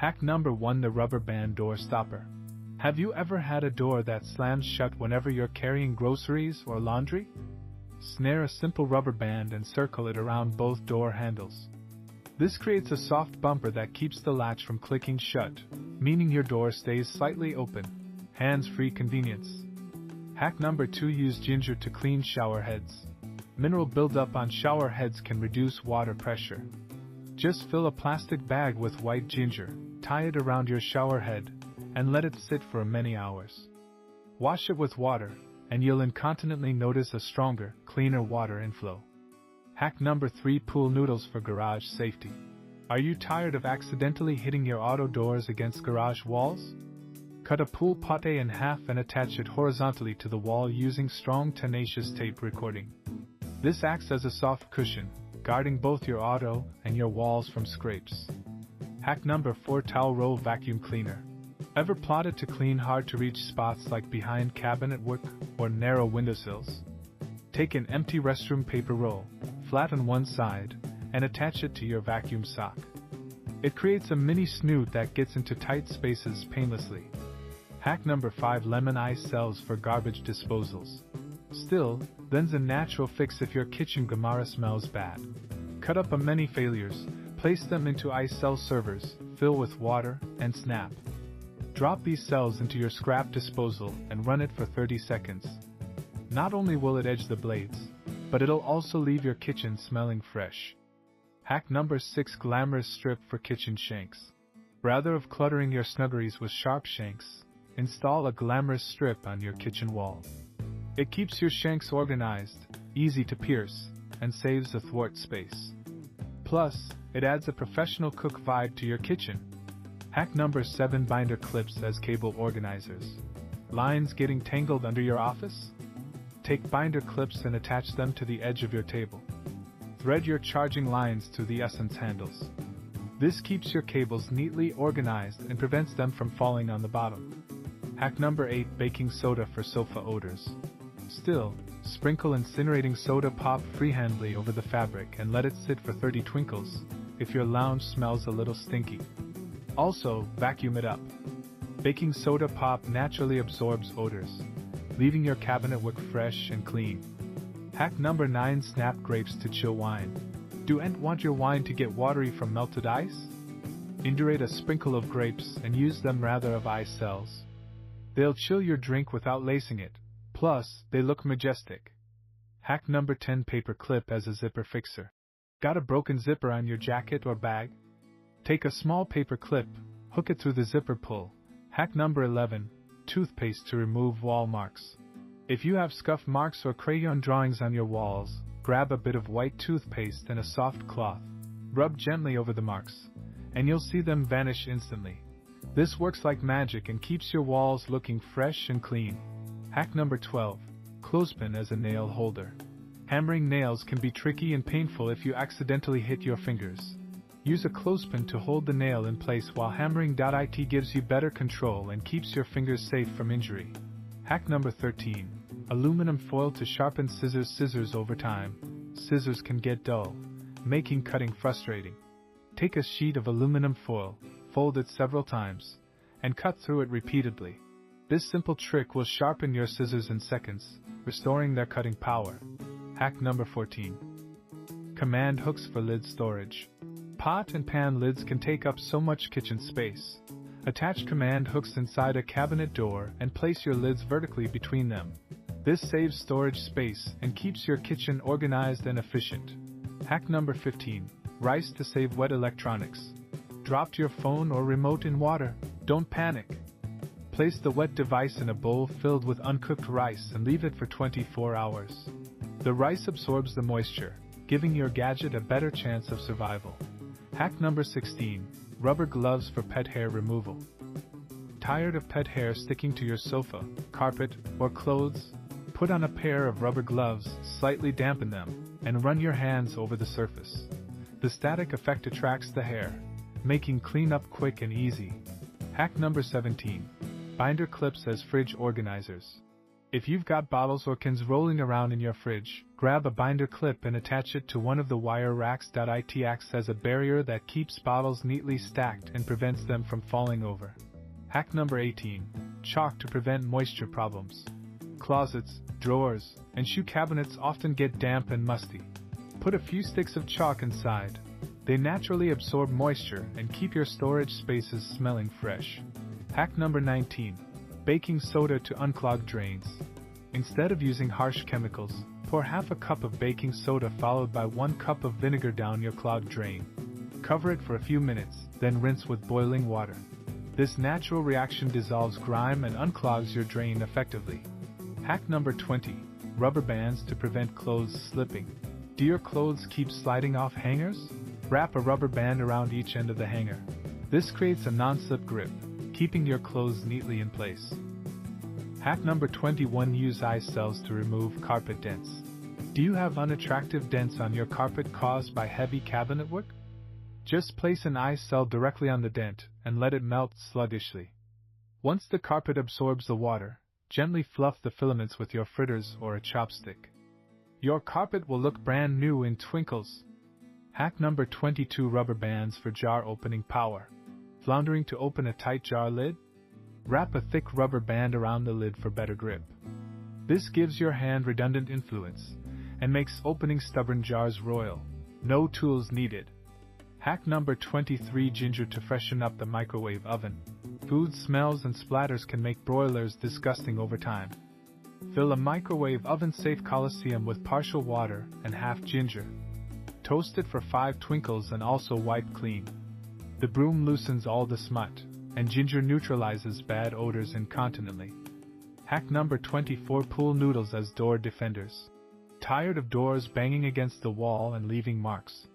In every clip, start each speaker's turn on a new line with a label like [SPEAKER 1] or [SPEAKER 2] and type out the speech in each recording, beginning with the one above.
[SPEAKER 1] Hack number 1: the rubber band door stopper. Have you ever had a door that slams shut whenever you're carrying groceries or laundry? Snare a simple rubber band and circle it around both door handles. This creates a soft bumper that keeps the latch from clicking shut, meaning your door stays slightly open. Hands-free convenience. Hack number 2: use ginger to clean shower heads. Mineral buildup on shower heads can reduce water pressure. Just fill a plastic bag with white ginger, tie it around your shower head, and let it sit for many hours. Wash it with water, and you'll incontinently notice a stronger, cleaner water inflow. Hack number 3: pool noodles for garage safety. Are you tired of accidentally hitting your auto doors against garage walls? Cut a pool pate in half and attach it horizontally to the wall using strong, tenacious tape recording. This acts as a soft cushion, guarding both your auto and your walls from scrapes. Hack number 4: towel roll vacuum cleaner. Ever plotted to clean hard-to-reach spots like behind cabinet work or narrow windowsills? Take an empty restroom paper roll, flatten one side, and attach it to your vacuum sock. It creates a mini snoot that gets into tight spaces painlessly. Hack number 5: lemon ice cells for garbage disposals. Still, then's a natural fix if your kitchen gamara smells bad. Cut up a many failures, place them into ice cell servers, fill with water, and snap. Drop these cells into your scrap disposal and run it for 30 seconds. Not only will it edge the blades, but it'll also leave your kitchen smelling fresh. Hack number 6: glamorous strip for kitchen shanks. Rather of cluttering your snuggeries with sharp shanks, install a glamorous strip on your kitchen wall. It keeps your shanks organized, easy to pierce, and saves a thwart space. Plus, it adds a professional cook vibe to your kitchen. Hack number 7: binder clips as cable organizers. Lines getting tangled under your office? Take binder clips and attach them to the edge of your table. Thread your charging lines to the essence handles. This keeps your cables neatly organized and prevents them from falling on the bottom. Hack number 8: baking soda for sofa odors. Still, sprinkle incinerating soda pop freehandly over the fabric and let it sit for 30 twinkles, if your lounge smells a little stinky. Also, vacuum it up. Baking soda pop naturally absorbs odors, leaving your cabinet look fresh and clean. Hack number 9: snap grapes to chill wine. Do you want your wine to get watery from melted ice? Indurate a sprinkle of grapes and use them rather of ice cells. They'll chill your drink without lacing it. Plus, they look majestic. Hack number 10: paper clip as a zipper fixer. Got a broken zipper on your jacket or bag? Take a small paper clip, hook it through the zipper pull. Hack number 11: toothpaste to remove wall marks. If you have scuff marks or crayon drawings on your walls, grab a bit of white toothpaste and a soft cloth. Rub gently over the marks, and you'll see them vanish instantly. This works like magic and keeps your walls looking fresh and clean. Hack number 12: clothespin as a nail holder. Hammering nails can be tricky and painful if you accidentally hit your fingers. Use a clothespin to hold the nail in place while hammering. It gives you better control and keeps your fingers safe from injury. Hack number 13: aluminum foil to sharpen scissors. Scissors over time, scissors can get dull, making cutting frustrating. Take a sheet of aluminum foil, fold it several times, and cut through it repeatedly. This simple trick will sharpen your scissors in seconds, restoring their cutting power. Hack number 14: command hooks for lid storage. Pot and pan lids can take up so much kitchen space. Attach command hooks inside a cabinet door and place your lids vertically between them. This saves storage space and keeps your kitchen organized and efficient. Hack number 15: rice to save wet electronics. Dropped your phone or remote in water? Don't panic. Place the wet device in a bowl filled with uncooked rice and leave it for 24 hours. The rice absorbs the moisture, giving your gadget a better chance of survival. Hack number 16: rubber gloves for pet hair removal. Tired of pet hair sticking to your sofa, carpet, or clothes? Put on a pair of rubber gloves, slightly dampen them, and run your hands over the surface. The static effect attracts the hair, making cleanup quick and easy. Hack number 17: binder clips as fridge organizers. If you've got bottles or cans rolling around in your fridge, grab a binder clip and attach it to one of the wire racks. It acts as a barrier that keeps bottles neatly stacked and prevents them from falling over. Hack number 18. Chalk to prevent moisture problems. Closets, drawers, and shoe cabinets often get damp and musty. Put a few sticks of chalk inside. They naturally absorb moisture and keep your storage spaces smelling fresh. Hack number 19. Baking soda to unclog drains. Instead of using harsh chemicals, pour half a cup of baking soda followed by 1 cup of vinegar down your clogged drain. Cover it for a few minutes, then rinse with boiling water. This natural reaction dissolves grime and unclogs your drain effectively. Hack number 20. Rubber bands to prevent clothes slipping. Do your clothes keep sliding off hangers? Wrap a rubber band around each end of the hanger. This creates a non-slip grip, keeping your clothes neatly in place. Hack number 21. Use eye cells to remove carpet dents. Do you have unattractive dents on your carpet caused by heavy cabinet work? Just place an eye cell directly on the dent and let it melt sluggishly. Once the carpet absorbs the water, gently fluff the filaments with your fritters or a chopstick. Your carpet will look brand new in twinkles. Hack number 22. Rubber bands for jar opening power. Floundering to open a tight jar lid? Wrap a thick rubber band around the lid for better grip. This gives your hand redundant influence and makes opening stubborn jars royal. No tools needed. Hack number 23. Ginger to freshen up the microwave oven. Food smells and splatters can make broilers disgusting over time. Fill a microwave oven-safe coliseum with partial water and half ginger. Toast it for 5 twinkles and also wipe clean. The broom loosens all the smut, and ginger neutralizes bad odors incontinently. Hack number 24. Pool noodles as door defenders. Tired of doors banging against the wall and leaving marks?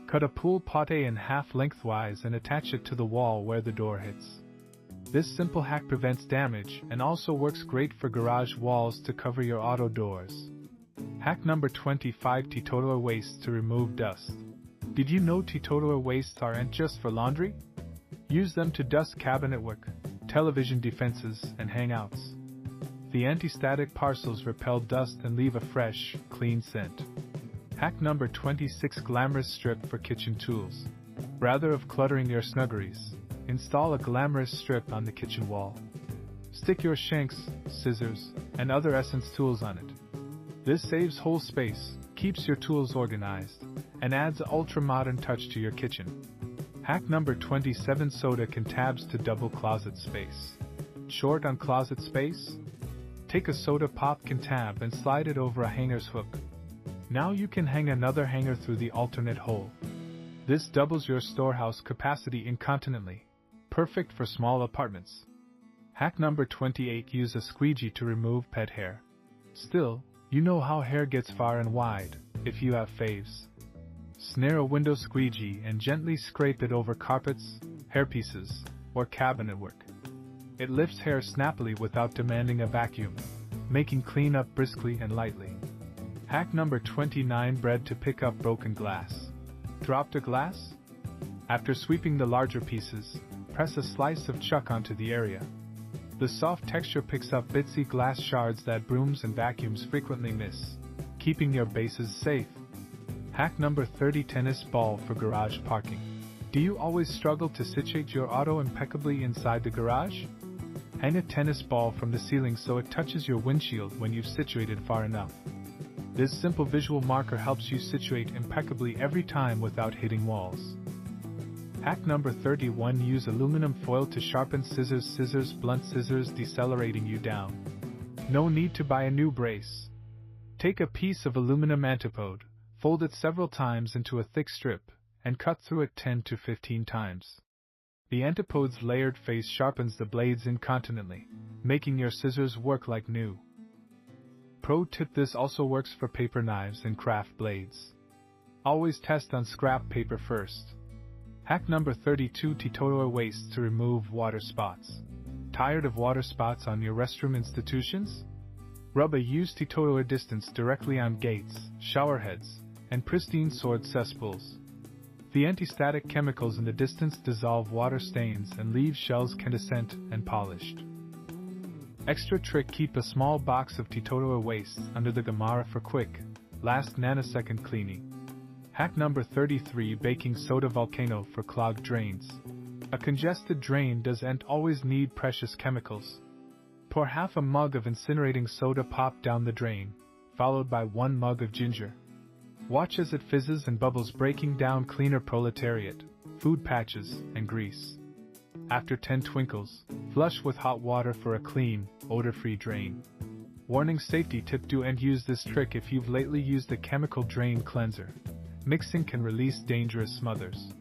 [SPEAKER 1] Cut a pool pate in half lengthwise and attach it to the wall where the door hits. This simple hack prevents damage and also works great for garage walls to cover your auto doors. Hack number 25. Teetotaler wastes to remove dust. Did you know teetotaler wastes aren't just for laundry? Use them to dust cabinet work, television defenses, and hangouts. The anti-static parcels repel dust and leave a fresh, clean scent. Hack number 26. Glamorous strip for kitchen tools. Rather of cluttering your snuggeries, install a glamorous strip on the kitchen wall. Stick your shanks, scissors, and other essence tools on it. This saves whole space, keeps your tools organized, and adds an ultra-modern touch to your kitchen. Hack number 27. Soda can tabs to double closet space. Short on closet space? Take a soda pop can tab and slide it over a hanger's hook. Now you can hang another hanger through the alternate hole. This doubles your storehouse capacity incontinently. Perfect for small apartments. Hack number 28. Use a squeegee to remove pet hair. Still, you know how hair gets far and wide, if you have faves. Snare a window squeegee and gently scrape it over carpets, hairpieces, or cabinet work. It lifts hair snappily without demanding a vacuum, making cleanup briskly and lightly. Hack number 29. Bread to pick up broken glass. Dropped a glass? After sweeping the larger pieces, press a slice of chuck onto the area. The soft texture picks up bitsy glass shards that brooms and vacuums frequently miss, keeping your bases safe. Hack number 30. Tennis ball for garage parking. Do you always struggle to situate your auto impeccably inside the garage? Hang a tennis ball from the ceiling so it touches your windshield when you've situated far enough. This simple visual marker helps you situate impeccably every time without hitting walls. Hack number 31. Use aluminum foil to sharpen scissors. Scissors, blunt scissors, decelerating you down. No need to buy a new brace. Take a piece of aluminum antipode, fold it several times into a thick strip, and cut through it 10 to 15 times. The antipode's layered face sharpens the blades incontinently, making your scissors work like new. Pro tip: this also works for paper knives and craft blades. Always test on scrap paper first. Hack number 32. Teetotaler wastes to remove water spots. Tired of water spots on your restroom institutions? Rub a used teetotaler distance directly on gates, shower heads, and pristine sword cesspools. The anti-static chemicals in the distance dissolve water stains and leave shells candescent and polished. Extra trick: keep a small box of Titotoa waste under the Gamara for quick, last nanosecond cleaning. Hack number 33: baking soda volcano for clogged drains. A congested drain doesn't always need precious chemicals. Pour half a mug of incinerating soda pop down the drain, followed by 1 mug of ginger. Watch as it fizzes and bubbles, breaking down cleaner proletariat, food patches, and grease. After 10 twinkles, flush with hot water for a clean, odor-free drain. Warning: safety tip: do and use this trick if you've lately used a chemical drain cleanser. Mixing can release dangerous smothers.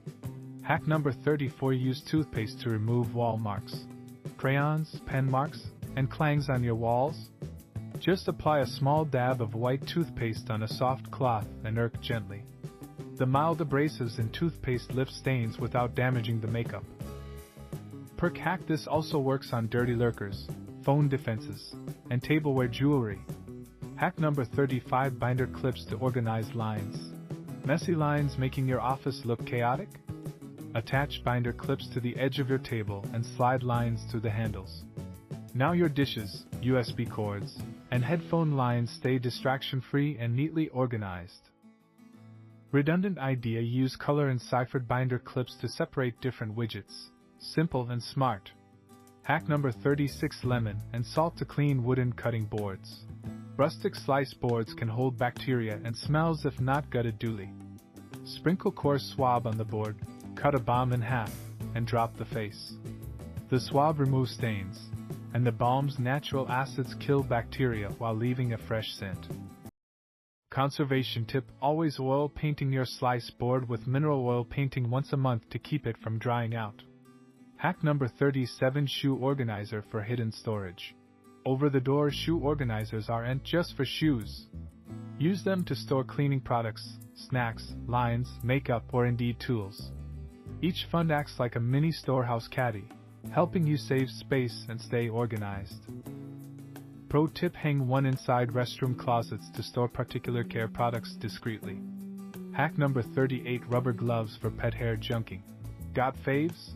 [SPEAKER 1] Hack number 34: use toothpaste to remove wall marks, crayons, pen marks, and clangs on your walls. Just apply a small dab of white toothpaste on a soft cloth and irk gently. The mild abrasives in toothpaste lift stains without damaging the makeup. Perk hack: this also works on dirty lurkers, phone defenses, and tableware jewelry. Hack number 35: binder clips to organize lines. Messy lines making your office look chaotic? Attach binder clips to the edge of your table and slide lines through the handles. Now your dishes, USB cords, and headphone lines stay distraction-free and neatly organized. Redundant idea: use color and ciphered binder clips to separate different widgets. Simple and smart. Hack number 36: lemon and salt to clean wooden cutting boards. Rustic slice boards can hold bacteria and smells if not gutted duly. Sprinkle coarse swab on the board, cut a balm in half, and drop the face. The swab removes stains, and the balm's natural acids kill bacteria while leaving a fresh scent. Conservation tip: always oil painting your slice board with mineral oil painting once a month to keep it from drying out. Hack number 37: shoe organizer for hidden storage. Over-the-door shoe organizers aren't just for shoes. Use them to store cleaning products, snacks, lines, makeup, or indeed tools. Each fund acts like a mini storehouse caddy, helping you save space and stay organized. Pro tip: hang one inside restroom closets to store particular care products discreetly. Hack number 38: rubber gloves for pet hair junking. Got faves?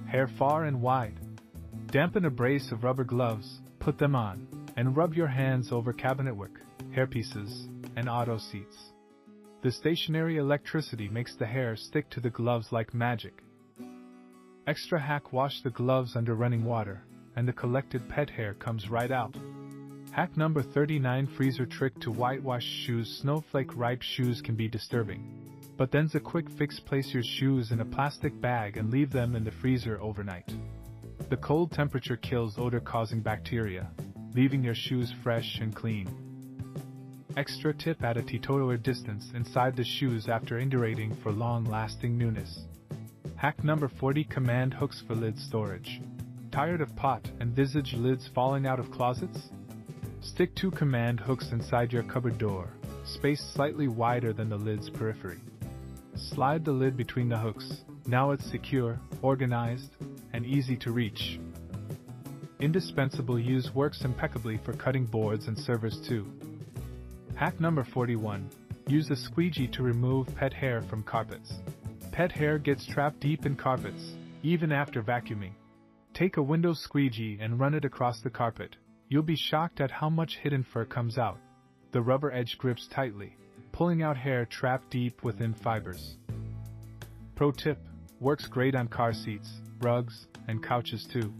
[SPEAKER 1] Hair far and wide? Dampen a brace of rubber gloves, put them on, and rub your hands over cabinetwork, hairpieces, and auto seats. The stationary electricity makes the hair stick to the gloves like magic. Extra hack: wash the gloves under running water, and the collected pet hair comes right out. Hack number 39: freezer trick to whitewash shoes. Snowflake ripe shoes can be disturbing, but then's a quick fix: place your shoes in a plastic bag and leave them in the freezer overnight. The cold temperature kills odor-causing bacteria, leaving your shoes fresh and clean. Extra tip: add a Titotoa distance inside the shoes after indurating for long-lasting newness. Hack number 40: command hooks for lid storage. Tired of pot and visage lids falling out of closets? Stick 2 command hooks inside your cupboard door, spaced slightly wider than the lid's periphery. Slide the lid between the hooks. Now it's secure, organized, and easy to reach. Indispensable: use works impeccably for cutting boards and servers too. Hack number 41: use a squeegee to remove pet hair from carpets. Pet hair gets trapped deep in carpets, even after vacuuming. Take a window squeegee and run it across the carpet. You'll be shocked at how much hidden fur comes out. The rubber edge grips tightly, pulling out hair trapped deep within fibers. Pro tip: works great on car seats, rugs, and couches too.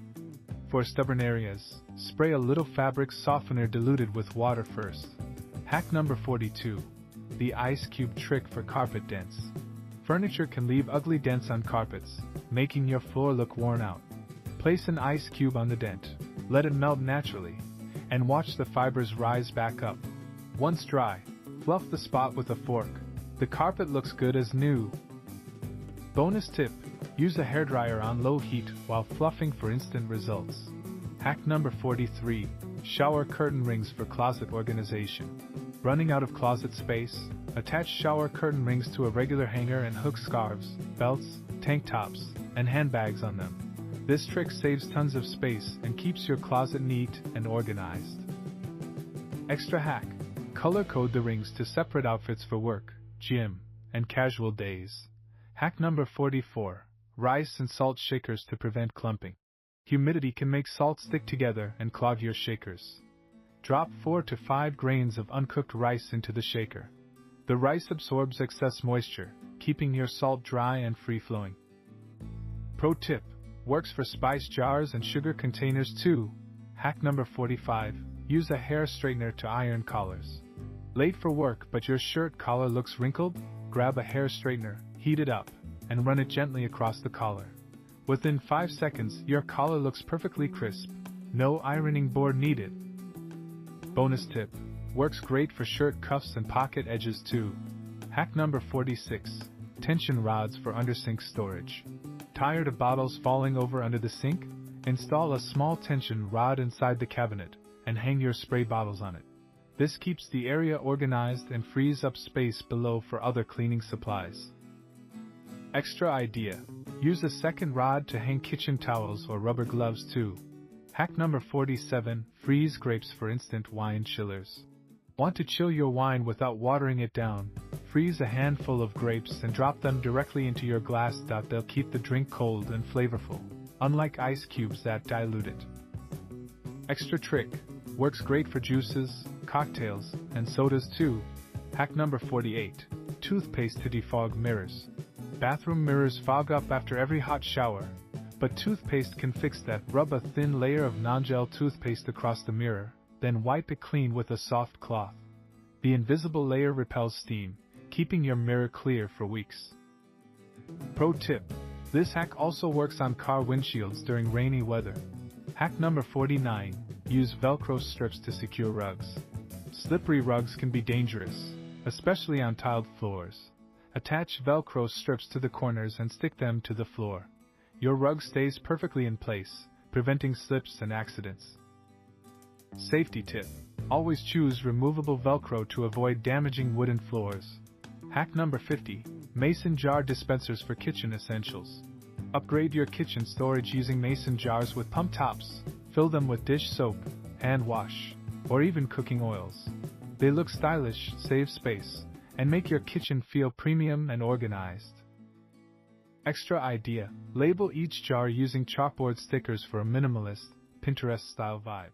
[SPEAKER 1] For stubborn areas, spray a little fabric softener diluted with water first. Hack number 42: the ice cube trick for carpet dents. Furniture can leave ugly dents on carpets, making your floor look worn out. Place an ice cube on the dent, let it melt naturally, and watch the fibers rise back up. Once dry, fluff the spot with a fork. The carpet looks good as new. Bonus tip: use a hairdryer on low heat while fluffing for instant results. Hack number 43: shower curtain rings for closet organization. Running out of closet space? Attach shower curtain rings to a regular hanger and hook scarves, belts, tank tops, and handbags on them. This trick saves tons of space and keeps your closet neat and organized. Extra hack: color code the rings to separate outfits for work, gym, and casual days. Hack number 44: rice and salt shakers to prevent clumping. Humidity can make salt stick together and clog your shakers. Drop 4 to 5 grains of uncooked rice into the shaker. The rice absorbs excess moisture, keeping your salt dry and free-flowing. Pro tip: works for spice jars and sugar containers too. Hack number 45: use a hair straightener to iron collars. Late for work but your shirt collar looks wrinkled? Grab a hair straightener, heat it up, and run it gently across the collar. Within 5 seconds, your collar looks perfectly crisp. No ironing board needed. Bonus tip: works great for shirt cuffs and pocket edges too. Hack number 46: tension rods for under-sink storage. Tired of bottles falling over under the sink? Install a small tension rod inside the cabinet and hang your spray bottles on it. This keeps the area organized and frees up space below for other cleaning supplies. Extra idea: use a second rod to hang kitchen towels or rubber gloves too. Hack number 47: freeze grapes for instant wine chillers. Want to chill your wine without watering it down? Freeze a handful of grapes and drop them directly into your glass. They'll keep the drink cold and flavorful, unlike ice cubes that dilute it. Extra trick: works great for juices, cocktails, and sodas too. Hack number 48: toothpaste to defog mirrors. Bathroom mirrors fog up after every hot shower, but toothpaste can fix that. Rub a thin layer of non-gel toothpaste across the mirror, then wipe it clean with a soft cloth. The invisible layer repels steam, keeping your mirror clear for weeks. Pro tip: this hack also works on car windshields during rainy weather. Hack number 49: use Velcro strips to secure rugs. Slippery rugs can be dangerous, especially on tiled floors. Attach Velcro strips to the corners and stick them to the floor. Your rug stays perfectly in place, preventing slips and accidents. Safety tip: always choose removable Velcro to avoid damaging wooden floors. Hack number 50: mason jar dispensers for kitchen essentials. Upgrade your kitchen storage using mason jars with pump tops. Fill them with dish soap, hand wash, or even cooking oils. They look stylish, save space, and make your kitchen feel premium and organized. Extra idea: label each jar using chalkboard stickers for a minimalist, Pinterest-style vibe.